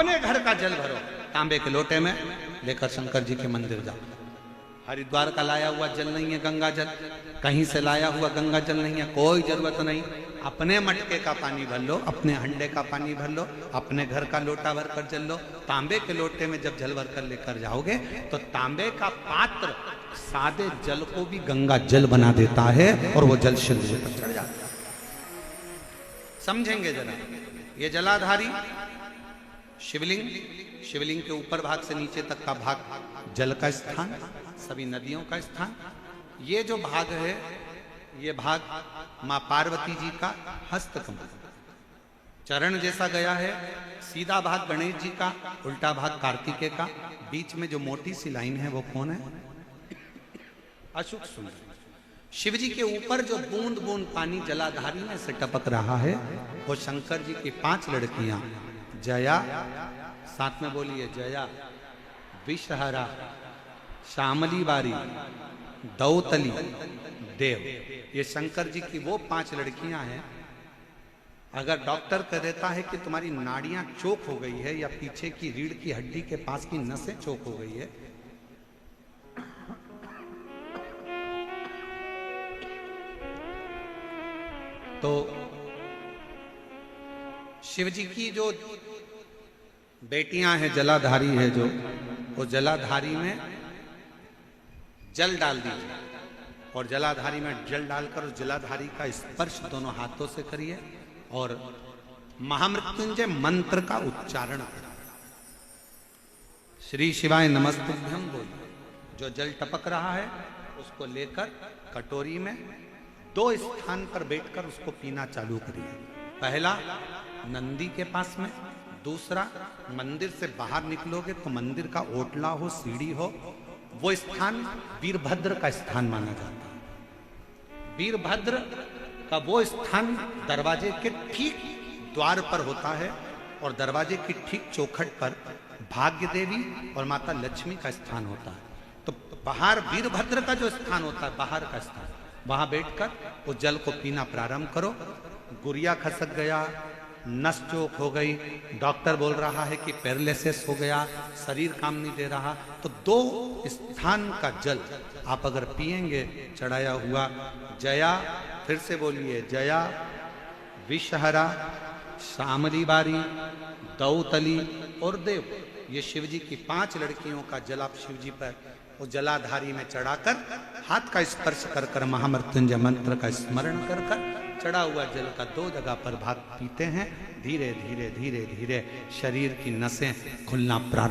अपने घर का जल भरो, तांबे के लोटे में लेकर शंकर जी के मंदिर जाओ। हरिद्वार का लाया हुआ जल नहीं है गंगा जल, कहीं से लाया हुआ गंगा जल नहीं है, कोई जरूरत नहीं। अपने मटके का पानी भर लो, अपने हंडे का पानी भर लो, अपने घर का लोटा भर कर जल लो। तांबे के लोटे में जब जल भर कर लेकर जाओगे तो तांबे का पात्र सादे जल को भी गंगा जल बना देता है और वो जल शिव जी पर चढ़ जाता है। समझेंगे जरा, ये जलाधारी शिवलिंग, शिवलिंग के ऊपर भाग से नीचे तक का भाग जल का स्थान, सभी नदियों का स्थान। ये जो भाग है ये भाग मां पार्वती जी का हस्तकमल, चरण जैसा गया है। सीधा भाग गणेश जी का, उल्टा भाग कार्तिकेय का, बीच में जो मोटी सी लाइन है वो कौन है? अशुक सुंदर। शिव जी के ऊपर जो बूंद बूंद पानी जलाधारी में से टपक रहा है वो शंकर जी की 5 लड़कियां, जया, साथ में बोलिए जया, विषहरा, श्यामली बारी, दौतली, देव, ये शंकर जी की वो 5 लड़कियां हैं। अगर डॉक्टर कह देता है कि तुम्हारी नाड़ियां चोक हो गई है या पीछे की रीढ़ की हड्डी के पास की नसें चोक हो गई है, तो शिव जी की जो बेटियां हैं, जलाधारी है जो, वो जलाधारी में जल डाल दीजिए और जलाधारी में जल डालकर उस जलाधारी का स्पर्श दोनों हाथों से करिए और महामृत्युंजय मंत्र का उच्चारण करिए। श्री शिवाय नमस्तुभ्यं बोलिए। जो जल टपक रहा है उसको लेकर कटोरी में 2 स्थान पर बैठकर उसको पीना चालू करिए। पहला नंदी के पास में, दूसरा मंदिर से बाहर निकलोगे तो मंदिर का ओटला हो, सीढ़ी हो, वो स्थान वीरभद्र का स्थान माना जाता है। वीरभद्र का वो स्थान दरवाजे के ठीक द्वार पर होता है और दरवाजे की ठीक चौखट पर भाग्य देवी और माता लक्ष्मी का स्थान होता है। तो बाहर वीरभद्र का जो स्थान होता है, बाहर का स्थान, वहां बैठकर उस जल को पीना प्रारंभ करो। गुरिया खसक गया, नस चोक हो गई, डॉक्टर बोल रहा है कि पैरालिसिस हो गया, शरीर काम नहीं दे रहा, तो 2 स्थान का जल आप अगर पिएंगे चढ़ाया हुआ, जया, फिर से बोलिए जया, विषहरा, श्यामली बारी, दौतली और देव, ये शिव जी की 5 लड़कियों का जल आप शिव जी पर वो जलाधारी में चढ़ाकर हाथ का स्पर्श कर कर महामृत्युंजय मंत्र का स्मरण कर कर चढ़ा हुआ जल का 2 जगह पर भाग पीते हैं। धीरे धीरे धीरे धीरे शरीर की नसें खुलना प्रारंभ